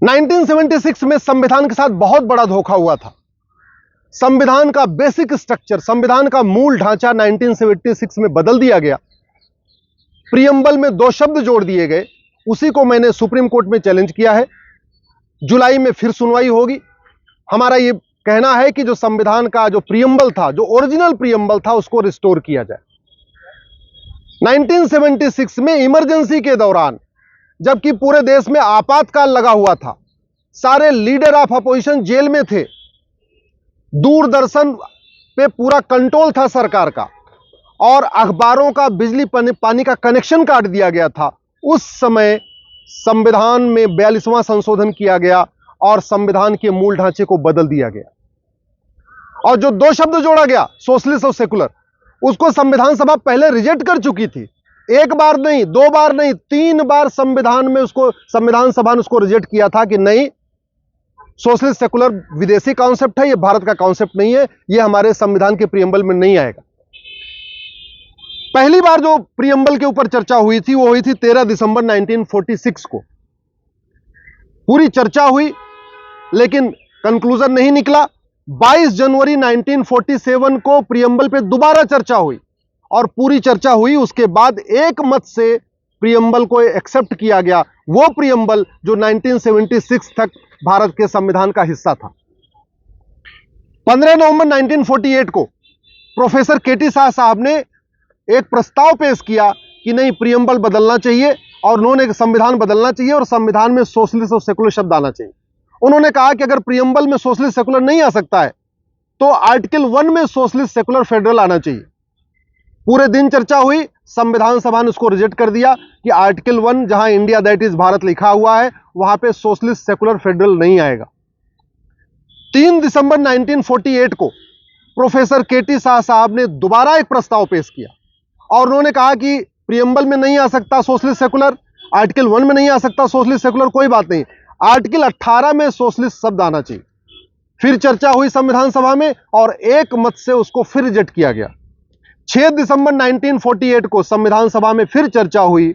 1976 में संविधान के साथ बहुत बड़ा धोखा हुआ था। संविधान का बेसिक स्ट्रक्चर, संविधान का मूल ढांचा 1976 में बदल दिया गया। प्रियम्बल में 2 शब्द जोड़ दिए गए। उसी को मैंने सुप्रीम कोर्ट में चैलेंज किया है। जुलाई में फिर सुनवाई होगी। हमारा यह कहना है कि जो संविधान का जो प्रियम्बल था, जो ओरिजिनल प्रियम्बल था, उसको रिस्टोर किया जाए। 1976 में इमरजेंसी के दौरान, जबकि पूरे देश में आपातकाल लगा हुआ था, सारे लीडर ऑफ अपोजिशन जेल में थे, दूरदर्शन पे पूरा कंट्रोल था सरकार का, और अखबारों का बिजली पानी का कनेक्शन काट दिया गया था। उस समय संविधान में 42वां संशोधन किया गया और संविधान के मूल ढांचे को बदल दिया गया। और जो 2 शब्द जोड़ा गया, सोशलिस्ट और सेकुलर, उसको संविधान सभा पहले रिजेक्ट कर चुकी थी। 1 बार नहीं, 2 बार नहीं, 3 बार संविधान सभा ने उसको रिजेक्ट किया था कि नहीं, सोशलिस्ट सेकुलर विदेशी कॉन्सेप्ट है, यह भारत का कॉन्सेप्ट नहीं है, यह हमारे संविधान के प्रियम्बल में नहीं आएगा। पहली बार जो प्रियम्बल के ऊपर चर्चा हुई थी वो हुई थी 13 दिसंबर 1946 को। पूरी चर्चा हुई लेकिन कंक्लूजन नहीं निकला। 22 जनवरी 1947 को प्रियम्बल पे दोबारा चर्चा हुई और पूरी चर्चा हुई। उसके बाद एक मत से प्रियम्बल को एक्सेप्ट किया गया, वो प्रियम्बल जो 1976 तक भारत के संविधान का हिस्सा था। 15 नवंबर 1948 को प्रोफेसर केटी शाह साहब ने एक प्रस्ताव पेश किया कि नहीं, प्रियम्बल बदलना चाहिए और उन्होंने संविधान बदलना चाहिए और संविधान में सोशलिस्ट और सेकुलर शब्द आना चाहिए। उन्होंने कहा कि अगर प्रियम्बल में सोशलिस्ट सेकुलर नहीं आ सकता है तो आर्टिकल 1 में सोशलिस्ट सेकुलर फेडरल आना चाहिए। पूरे दिन चर्चा हुई, संविधान सभा ने उसको रिजेक्ट कर दिया कि आर्टिकल 1 जहां इंडिया दैट इज भारत लिखा हुआ है वहां पे सोशलिस्ट सेकुलर फेडरल नहीं आएगा। 3 दिसंबर 1948 को प्रोफेसर केटी शाह साहब ने दोबारा एक प्रस्ताव पेश किया और उन्होंने कहा कि प्रियम्बल में नहीं आ सकता सोशलिस्ट सेकुलर, आर्टिकल 1 में नहीं आ सकता सोशलिस्ट सेकुलर, कोई बात नहीं, आर्टिकल 18 में सोशलिस्ट शब्द आना चाहिए। फिर चर्चा हुई संविधान सभा में और एक मत से उसको फिर रिजेक्ट किया गया। 6 दिसंबर 1948 को संविधान सभा में फिर चर्चा हुई।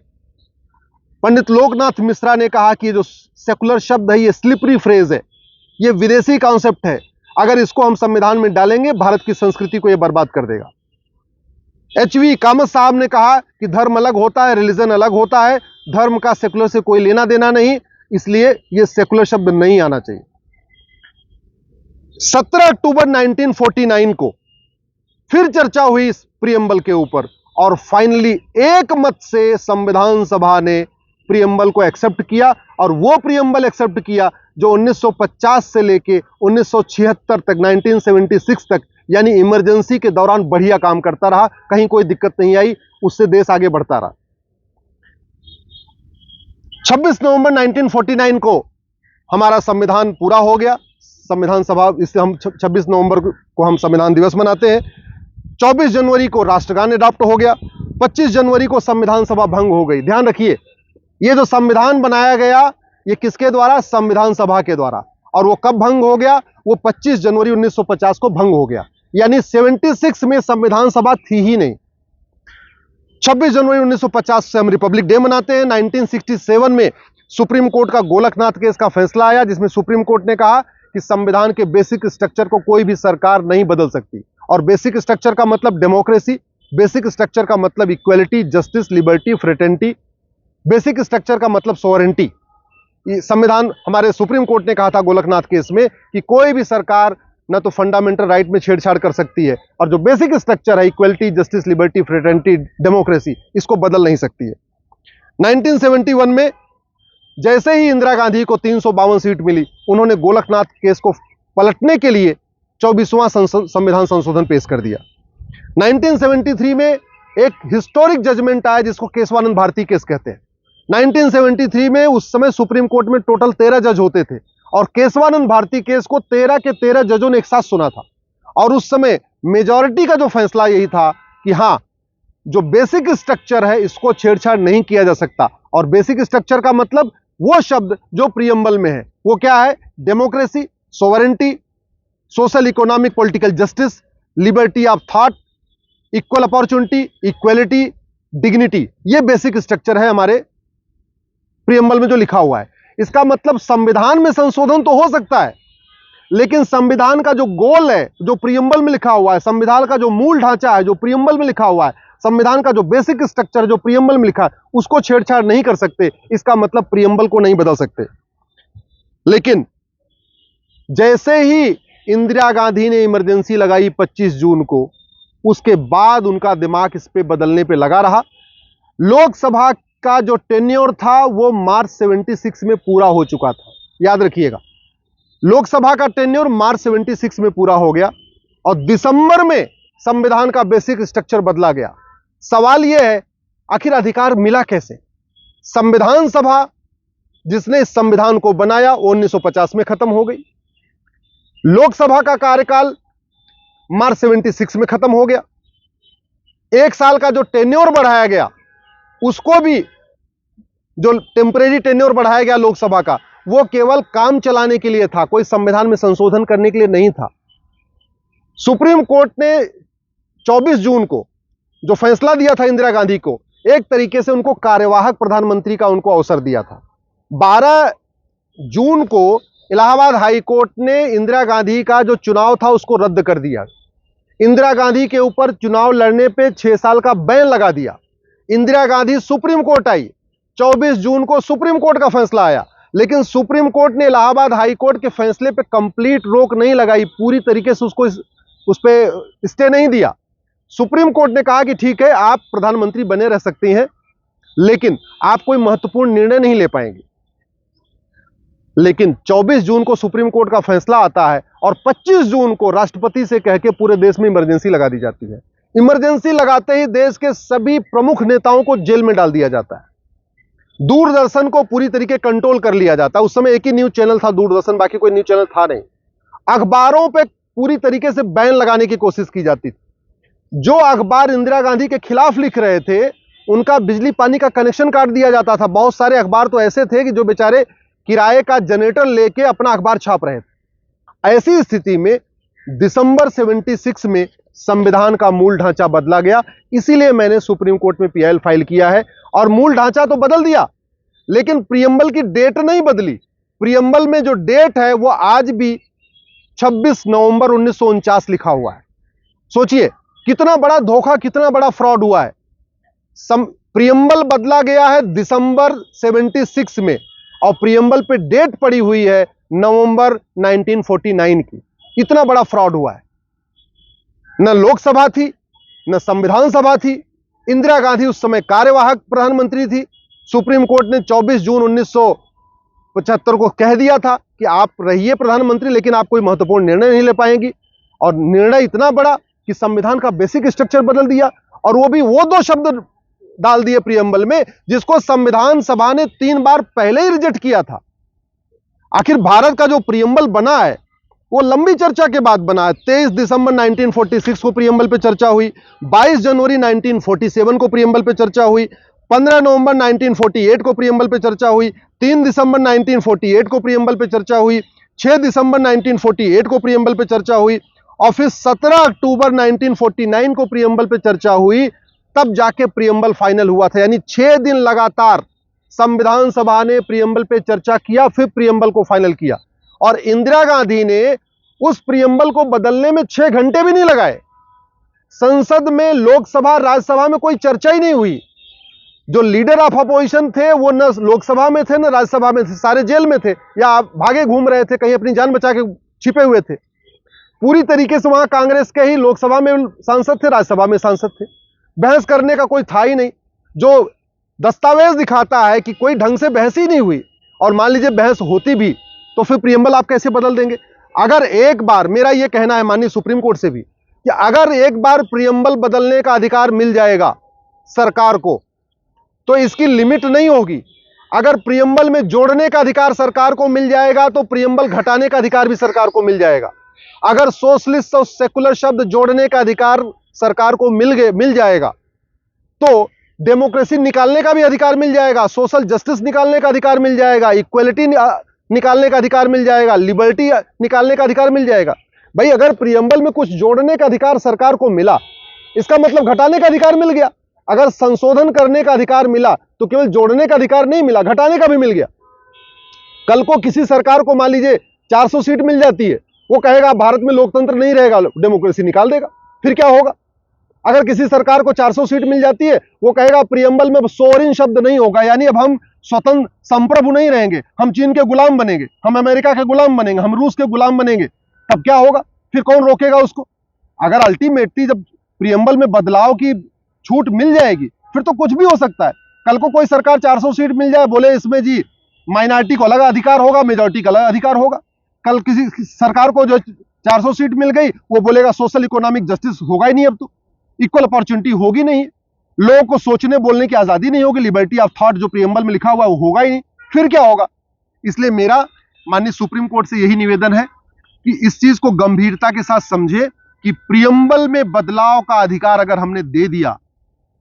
पंडित लोकनाथ मिश्रा ने कहा कि जो सेकुलर शब्द है ये स्लिपरी फ्रेज है, ये विदेशी कॉन्सेप्ट है, अगर इसको हम संविधान में डालेंगे भारत की संस्कृति को ये बर्बाद कर देगा। एचवी कामत साहब ने कहा कि धर्म अलग होता है, रिलीजन अलग होता है, धर्म का सेकुलर से कोई लेना देना नहीं, इसलिए यह सेकुलर शब्द नहीं आना चाहिए। 17 अक्टूबर 1949 को फिर चर्चा हुई इस प्रियम्बल के ऊपर और फाइनली एक मत से संविधान सभा ने प्रियम्बल को एक्सेप्ट किया और वो प्रियम्बल एक्सेप्ट किया जो 1950 से लेके 1976 तक, 1976 तक, यानी इमरजेंसी के दौरान बढ़िया काम करता रहा, कहीं कोई दिक्कत नहीं आई, उससे देश आगे बढ़ता रहा। 26 नवंबर 1949 को हमारा संविधान पूरा हो गया। संविधान सभा, इससे हम 26 नवंबर को हम संविधान दिवस मनाते हैं। 24 जनवरी को राष्ट्रगान अडॉप्ट हो गया। 25 जनवरी को संविधान सभा भंग हो गई। ध्यान रखिए, ये जो संविधान बनाया गया ये किसके द्वारा? संविधान सभा के द्वारा। और वो कब भंग हो गया? वो 25 जनवरी 1950 को भंग हो गया, यानी 76 में संविधान सभा थी ही नहीं। 26 जनवरी 1950 से हम रिपब्लिक डे मनाते हैं। 1967 में सुप्रीम कोर्ट का गोलकनाथ केस का फैसला आया जिसमें सुप्रीम कोर्ट ने कहा कि संविधान के बेसिक स्ट्रक्चर को कोई भी सरकार नहीं बदल सकती। और बेसिक स्ट्रक्चर का मतलब डेमोक्रेसी, बेसिक स्ट्रक्चर का मतलब equality, justice, liberty, fraternity, basic structure का मतलब सोवरेंटी। संविधान, हमारे सुप्रीम कोर्ट ने कहा था गोलकनाथ केस में कि कोई भी सरकार न तो फंडामेंटल राइट में छेड़छाड़ कर सकती है और जो बेसिक स्ट्रक्चर है equality, justice, liberty, fraternity, democracy, इसको बदल नहीं सकती है। 1971 में जैसे ही इंदिरा गांधी को 352 सीट मिली, उन्होंने गोलकनाथ केस को पलटने के लिए 24वां संविधान संशोधन पेश कर दिया। 1973 में एक हिस्टोरिक जजमेंट आया जिसको केशवानंद भारती केस कहते हैं। 1973 में उस समय सुप्रीम कोर्ट में टोटल 13 जज होते थे और केशवानंद भारती केस को 13 के 13 जजों ने एक साथ सुना था। और उस समय मेजॉरिटी का जो फैसला यही था कि हां, जो बेसिक स्ट्रक्चर है इसको छेड़छाड़ नहीं किया जा सकता। और बेसिक स्ट्रक्चर का मतलब वो शब्द जो प्रियम्बल में है, वो क्या है? Democracy, sovereignty, social, economic, political justice, liberty of thought, equal opportunity, equality, dignity, ये बेसिक स्ट्रक्चर है हमारे प्रियम्बल में जो लिखा हुआ है। इसका मतलब संविधान में संशोधन तो हो सकता है, लेकिन संविधान का जो गोल है, जो प्रीएम्बल में लिखा हुआ है, संविधान का जो मूल ढांचा है जो प्रीएम्बल में लिखा हुआ है, संविधान का जो बेसिक स्ट्रक्चर जो प्रीएम्बल में लिखा है, उसको छेड़छाड़ नहीं कर सकते। इसका मतलब प्रीएम्बल को नहीं बदल सकते। लेकिन जैसे ही इंदिरा गांधी ने इमरजेंसी लगाई 25 जून को, उसके बाद उनका दिमाग इस पे बदलने पे लगा रहा। लोकसभा का जो टेन्योर था वो मार्च 76 में पूरा हो चुका था, याद रखिएगा। लोकसभा का टेन्योर मार्च 76 में पूरा हो गया और दिसंबर में संविधान का बेसिक स्ट्रक्चर बदला गया। सवाल यह है, आखिर अधिकार मिला कैसे? संविधान सभा जिसने इस संविधान को बनाया 1950 में खत्म हो गई। लोकसभा का कार्यकाल मार्च 76 में खत्म हो गया। 1 साल का जो टेन्योर बढ़ाया गया, उसको भी जो टेम्परेरी टेन्योर बढ़ाया गया लोकसभा का, वो केवल काम चलाने के लिए था, कोई संविधान में संशोधन करने के लिए नहीं था। सुप्रीम कोर्ट ने 24 जून को जो फैसला दिया था इंदिरा गांधी को, एक तरीके से उनको कार्यवाहक प्रधानमंत्री का उनको अवसर दिया था। 12 जून को इलाहाबाद हाई कोर्ट ने इंदिरा गांधी का जो चुनाव था उसको रद्द कर दिया। इंदिरा गांधी के ऊपर चुनाव लड़ने पे 6 साल का बैन लगा दिया। इंदिरा गांधी सुप्रीम कोर्ट आई, 24 जून को सुप्रीम कोर्ट का फैसला आया, लेकिन सुप्रीम कोर्ट ने इलाहाबाद हाई कोर्ट के फैसले पे कंप्लीट रोक नहीं लगाई, पूरी तरीके से उसको उस पे स्टे नहीं दिया। सुप्रीम कोर्ट ने कहा कि ठीक है, आप प्रधानमंत्री बने रह सकती हैं, लेकिन आप कोई महत्वपूर्ण निर्णय नहीं ले पाएंगे। लेकिन 24 जून को सुप्रीम कोर्ट का फैसला आता है और 25 जून को राष्ट्रपति से कह के पूरे देश में इमरजेंसी लगा दी जाती है। इमरजेंसी लगाते ही देश के सभी प्रमुख नेताओं को जेल में डाल दिया जाता है। दूरदर्शन को पूरी तरीके कंट्रोल कर लिया जाता है। उस समय एक ही न्यूज चैनल था दूरदर्शन, बाकी कोई न्यूज चैनल था नहीं। अखबारों पे पूरी तरीके से बैन लगाने की कोशिश की जाती थी। जो अखबार इंदिरा गांधी के खिलाफ लिख रहे थे, उनका बिजली पानी का कनेक्शन काट दिया जाता था। बहुत सारे अखबार तो ऐसे थे कि जो बेचारे किराए का जनरेटर लेके अपना अखबार छाप रहे थे। ऐसी स्थिति में दिसंबर 76 में संविधान का मूल ढांचा बदला गया। इसीलिए मैंने सुप्रीम कोर्ट में पीआईएल फाइल किया है। और मूल ढांचा तो बदल दिया, लेकिन प्रीएम्बल की डेट नहीं बदली। प्रीएम्बल में जो डेट है वो आज भी 26 नवंबर 1949 लिखा हुआ है। सोचिए कितना बड़ा धोखा, कितना बड़ा फ्रॉड हुआ है। प्रीएम्बल बदला गया है दिसंबर 76 में और प्रीएम्बल पे डेट पड़ी हुई है नवंबर 1949 की। इतना बड़ा फ्रॉड हुआ है। न लोकसभा थी, न संविधान सभा थी। इंदिरा गांधी उस समय कार्यवाहक प्रधानमंत्री थी। सुप्रीम कोर्ट ने 24 जून 1975 को कह दिया था कि आप रहिए प्रधानमंत्री, लेकिन आप कोई महत्वपूर्ण निर्णय नहीं ले पाएंगी। और निर्णय इतना बड़ा कि संविधान का बेसिक स्ट्रक्चर बदल दिया, और वो भी वो 2 शब्द डाल दिए प्रीएम्बल में जिसको संविधान सभा ने 3 बार पहले ही रिजेक्ट किया था। आखिर भारत का जो प्रीएम्बल बना है वो लंबी चर्चा के बाद बना है। 23 दिसंबर 1946 को प्रीएम्बल पे चर्चा हुई, 22 जनवरी 1947 को प्रीएम्बल पे चर्चा हुई, 15 नवंबर 1948 को प्रीएम्बल पे चर्चा हुई, 3 दिसंबर 1948 को प्रीएम्बल पे चर्चा हुई, 6 दिसंबर 1948 को प्रीएम्बल पे चर्चा हुई, और फिर 17 अक्टूबर 1949 को प्रीएम्बल पे चर्चा हुई। तब जाके प्रीएम्बल फाइनल हुआ था। यानी 6 दिन लगातार संविधान सभा ने प्रीएम्बल पे चर्चा किया, फिर प्रीएम्बल को फाइनल किया। और इंदिरा गांधी ने उस प्रीएम्बल को बदलने में 6 घंटे भी नहीं लगाए। संसद में, लोकसभा, राज्यसभा में कोई चर्चा ही नहीं हुई। जो लीडर ऑफ अपोजिशन थे वो न लोकसभा में थे न राज्यसभा में थे, सारे जेल में थे या भागे घूम रहे थे, कहीं अपनी जान बचा के छिपे हुए थे। पूरी तरीके से वहां कांग्रेस के ही लोकसभा में सांसद थे, राज्यसभा में सांसद थे। बहस करने का कोई था ही नहीं। जो दस्तावेज दिखाता है कि कोई ढंग से बहस ही नहीं हुई। और मान लीजिए बहस होती भी तो फिर प्रीएम्बल आप कैसे बदल देंगे? अगर एक बार, मेरा यह कहना है माननीय सुप्रीम कोर्ट से भी, कि अगर एक बार प्रीएम्बल बदलने का अधिकार मिल जाएगा सरकार को, तो इसकी लिमिट नहीं होगी। अगर प्रीएम्बल में जोड़ने का अधिकार सरकार को मिल जाएगा तो प्रीएम्बल घटाने का अधिकार भी सरकार को मिल जाएगा। अगर सोशलिस्ट और सेकुलर शब्द जोड़ने का अधिकार सरकार को मिल जाएगा तो डेमोक्रेसी निकालने का भी अधिकार मिल जाएगा, सोशल जस्टिस निकालने का अधिकार मिल जाएगा, इक्वलिटी निकालने का अधिकार मिल जाएगा, लिबर्टी निकालने का अधिकार मिल जाएगा। भाई अगर प्रीएम्बल में कुछ जोड़ने का अधिकार सरकार को मिला, इसका मतलब घटाने का अधिकार मिल गया। अगर संशोधन करने का अधिकार मिला तो केवल जोड़ने का अधिकार नहीं मिला, घटाने का भी मिल गया। कल को किसी सरकार को मान लीजिए 400 सीट मिल जाती है, वो कहेगा भारत में लोकतंत्र नहीं रहेगा, डेमोक्रेसी निकाल देगा, फिर क्या होगा? अगर किसी सरकार को 400 सीट मिल जाती है, वो कहेगा प्रियम्बल में सोवरेन शब्द नहीं होगा, यानी अब हम स्वतंत्र संप्रभु नहीं रहेंगे, हम चीन के गुलाम बनेंगे, हम अमेरिका के गुलाम बनेंगे, हम रूस के गुलाम बनेंगे। तब क्या होगा? फिर कौन रोकेगा उसको? अगर अल्टीमेटली जब प्रियम्बल में बदलाव की छूट मिल जाएगी, फिर तो कुछ भी हो सकता है। कल को कोई सरकार 400 सीट मिल जाए, बोले इसमें जी माइनॉरिटी को अलग अधिकार होगा, मेजॉरिटी का अलग अधिकार होगा। कल किसी सरकार को जो 400 सीट मिल गई, वो बोलेगा सोशल इकोनॉमिक जस्टिस होगा ही नहीं, अब तो इक्वल अपॉर्चुनिटी होगी नहीं, लोगों को सोचने बोलने की आजादी नहीं होगी, लिबर्टी ऑफ थॉट जो प्रियम्बल में लिखा हुआ है वो होगा ही नहीं, फिर क्या होगा? इसलिए मेरा माननीय सुप्रीम कोर्ट से यही निवेदन है कि इस चीज को गंभीरता के साथ समझे कि प्रियम्बल में बदलाव का अधिकार अगर हमने दे दिया,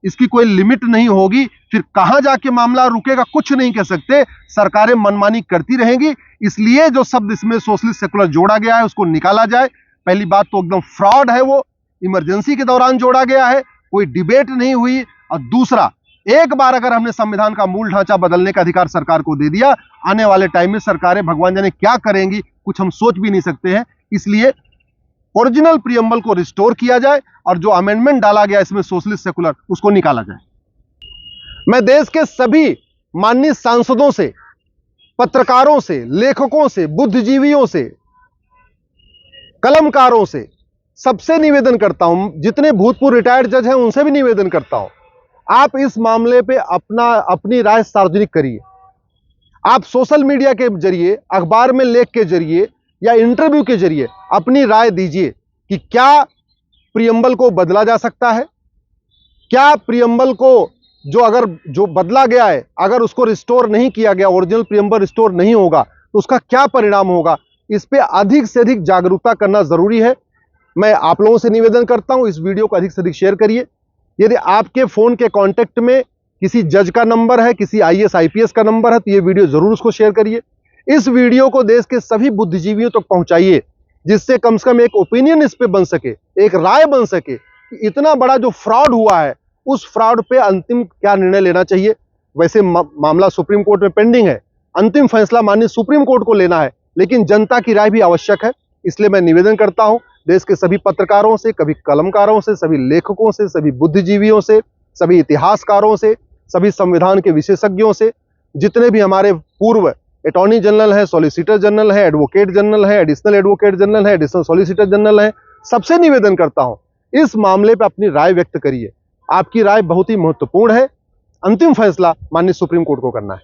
इसकी कोई लिमिट नहीं होगी, फिर कहां जाके मामला रुकेगा कुछ नहीं कह सकते, सरकारें मनमानी करती रहेंगी। इसलिए जो शब्द इसमें सोशलिस्ट सेकुलर जोड़ा गया है उसको निकाला जाए। पहली बात तो एकदम फ्रॉड है, वो इमरजेंसी के दौरान जोड़ा गया है, कोई डिबेट नहीं हुई। और दूसरा, एक बार अगर हमने संविधान का मूल ढांचा बदलने का अधिकार सरकार को दे दिया, आने वाले टाइम में सरकारें भगवान जाने क्या करेंगी, कुछ हम सोच भी नहीं सकते हैं। इसलिए ओरिजिनल प्रियम्बल को रिस्टोर किया जाए और जो अमेंडमेंट डाला गया इसमें सोशलिस्ट सेकुलर, उसको निकाला जाए। मैं देश के सभी माननीय सांसदों से, पत्रकारों से, लेखकों से, बुद्धिजीवियों से, कलमकारों से सबसे निवेदन करता हूं, जितने भूतपूर्व रिटायर्ड जज हैं उनसे भी निवेदन करता हूं, आप इस मामले पे अपनी राय सार्वजनिक करिए। आप सोशल मीडिया के जरिए, अखबार में लेख के जरिए या इंटरव्यू के जरिए अपनी राय दीजिए कि क्या प्रियम्बल को बदला जा सकता है, क्या प्रियम्बल को जो बदला गया है अगर उसको रिस्टोर नहीं किया गया, ओरिजिनल प्रियम्बल रिस्टोर नहीं होगा तो उसका क्या परिणाम होगा। इस पे अधिक से अधिक जागरूकता करना जरूरी है। मैं आप लोगों से निवेदन करता हूं, इस वीडियो को अधिक से अधिक शेयर करिए। यदि आपके फोन के कांटेक्ट में किसी जज का नंबर है, किसी IAS IPS का नंबर है, तो ये वीडियो जरूर उसको शेयर करिए। इस वीडियो को देश के सभी बुद्धिजीवियों तक पहुंचाइए, जिससे कम से कम एक ओपिनियन इस पे बन सके, एक राय बन सके कि इतना बड़ा जो फ्रॉड हुआ है उस फ्रॉड पे अंतिम क्या निर्णय लेना चाहिए। वैसे मामला सुप्रीम कोर्ट में पेंडिंग है, अंतिम फैसला माननीय सुप्रीम कोर्ट को लेना है, लेकिन जनता की राय भी आवश्यक है। इसलिए मैं निवेदन करता हूं देश के सभी पत्रकारों से, कभी कलमकारों से, सभी लेखकों से, सभी बुद्धिजीवियों से, सभी इतिहासकारों से, सभी संविधान के विशेषज्ञों से, जितने भी हमारे पूर्व अटॉर्नी जनरल है, सॉलिसिटर जनरल है, एडवोकेट जनरल है, एडिशनल एडवोकेट जनरल है, एडिशनल सॉलिसिटर जनरल है, सबसे निवेदन करता हूं इस मामले पर अपनी राय व्यक्त करिए। आपकी राय बहुत ही महत्वपूर्ण है। अंतिम फैसला माननीय सुप्रीम कोर्ट को करना है।